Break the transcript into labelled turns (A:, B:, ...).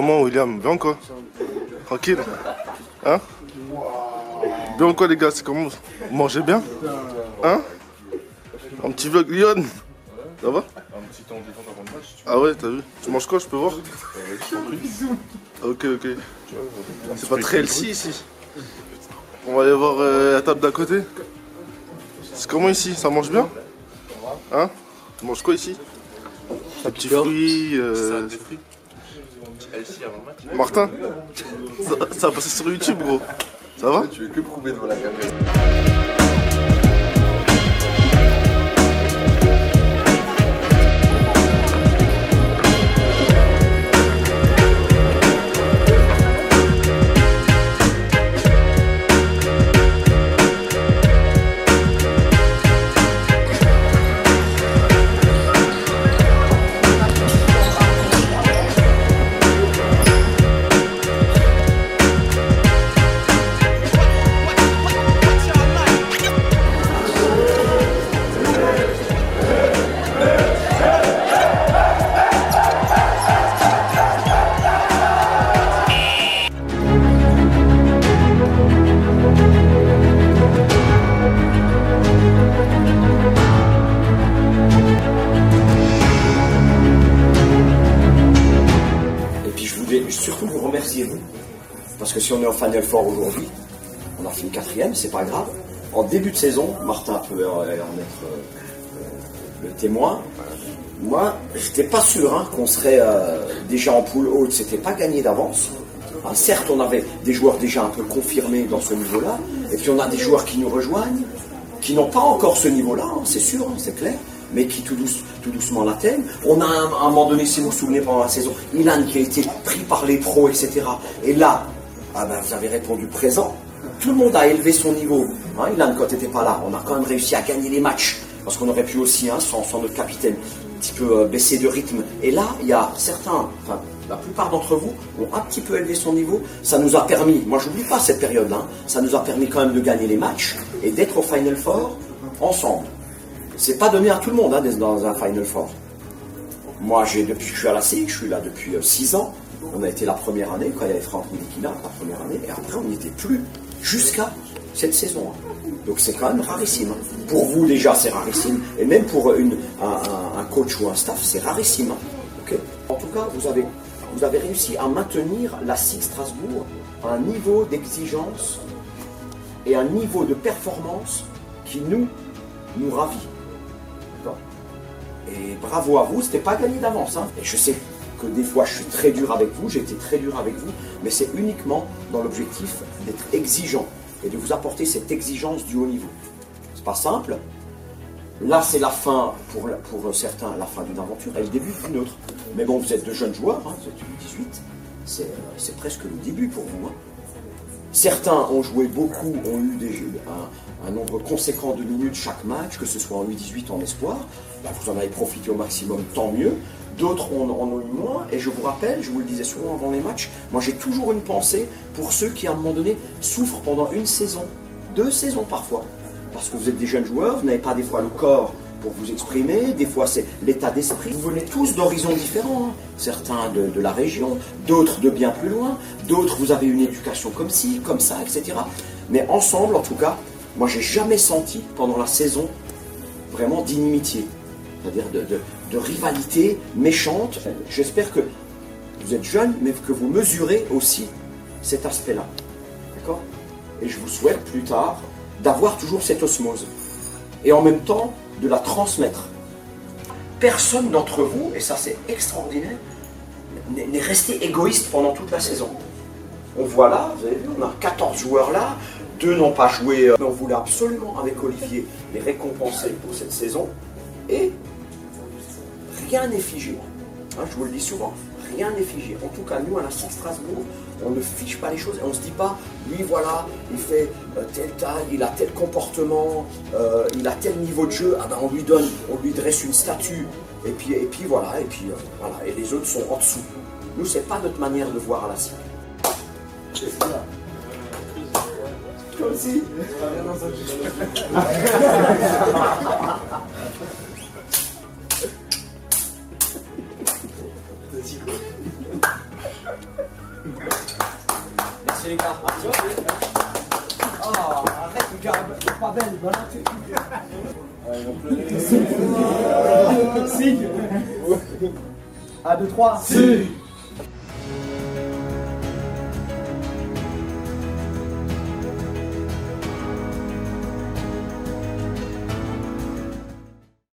A: Comment, William? Bien quoi? Tranquille? Hein? Bien quoi, les gars? C'est comment? Vous mangez bien? Hein? Un petit vlog Lyon? Ça va?
B: Un petit temps détente avant le match.
A: Ah ouais, t'as vu? Tu manges quoi, je peux voir? Ok, ok. C'est pas très healthy ici. On va aller voir la table d'à côté. C'est comment ici? Ça mange bien? Hein? Tu manges quoi ici? Des petits fruits.
B: Des fruits. Healthy avant le match.
A: Martin? Ça va passer sur YouTube, gros. Ça va?
B: Tu veux que prouver devant la caméra.
C: Surtout vous remercier vous, parce que si on est en Final Four aujourd'hui, on a fini 4e, c'est pas grave. En début de saison, Martin peut en être le témoin. Moi, j'étais pas sûr qu'on serait déjà en poule haute, c'était pas gagné d'avance. Certes, on avait des joueurs déjà un peu confirmés dans ce niveau-là, et puis on a des joueurs qui nous rejoignent, qui n'ont pas encore ce niveau-là, c'est sûr, c'est clair, mais qui tout doucement l'atteignent. On a à un moment donné, si vous vous souvenez, pendant la saison, Ilan qui a été pris par les pros, etc. Et là, vous avez répondu présent. Tout le monde a élevé son niveau. Ilan, quand tu n'étais pas là, on a quand même réussi à gagner les matchs. Parce qu'on aurait pu aussi, sans notre capitaine, un petit peu baisser de rythme. Et là, il y a certains, la plupart d'entre vous ont un petit peu élevé son niveau. Ça nous a permis, moi j'oublie pas cette période-là, ça nous a permis quand même de gagner les matchs et d'être au Final Four ensemble. C'est pas donné à tout le monde d'être dans un Final Four. Moi, depuis que je suis à la SIG, je suis là depuis 6 ans. On a été la première année, quand il y avait Franck Ntilikina, la première année, et après on n'y était plus jusqu'à cette saison. Donc c'est quand même rarissime. Pour vous déjà, c'est rarissime, et même pour un coach ou un staff, c'est rarissime. Okay. En tout cas, vous avez réussi à maintenir la SIG Strasbourg à un niveau d'exigence et un niveau de performance qui nous ravit. Et bravo à vous, c'était pas gagné d'avance. Et je sais que des fois je suis très dur avec vous, j'ai été très dur avec vous, mais c'est uniquement dans l'objectif d'être exigeant et de vous apporter cette exigence du haut niveau. C'est pas simple. Là, c'est la fin, pour certains, la fin d'une aventure et le début d'une autre. Mais bon, vous êtes de jeunes joueurs, vous êtes U18, c'est presque le début pour vous. Certains ont joué beaucoup, ont eu un nombre conséquent de minutes chaque match, que ce soit en U18 en espoir. Vous en avez profité au maximum, tant mieux. D'autres en ont eu moins. Et je vous rappelle, je vous le disais souvent avant les matchs, moi j'ai toujours une pensée pour ceux qui à un moment donné souffrent pendant une saison, 2 saisons parfois. Parce que vous êtes des jeunes joueurs, vous n'avez pas des fois le corps pour vous exprimer, des fois c'est l'état d'esprit. Vous venez tous d'horizons différents, certains de la région, d'autres de bien plus loin, d'autres vous avez une éducation comme ci, comme ça, etc. Mais ensemble, en tout cas, moi j'ai jamais senti pendant la saison vraiment d'inimitié, c'est-à-dire de rivalité méchante. J'espère que vous êtes jeunes, mais que vous mesurez aussi cet aspect-là. D'accord ? Et je vous souhaite plus tard d'avoir toujours cette osmose. Et en même temps, de la transmettre. Personne d'entre vous, et ça c'est extraordinaire, n'est resté égoïste pendant toute la saison. On voit là, vous avez vu, on a 14 joueurs là, 2 n'ont pas joué, mais on voulait absolument avec Olivier les récompenser pour cette saison, et rien n'est figé. Je vous le dis souvent, rien n'est figé. En tout cas, nous à la SIG Strasbourg, on ne fiche pas les choses et on ne se dit pas, lui voilà, il fait telle taille, il a tel comportement, il a tel niveau de jeu, on lui dresse une statue, et puis voilà, et les autres sont en dessous. Nous, c'est pas notre manière de voir à la SIG. Toi aussi.
D: Sig. 1, 2, 3.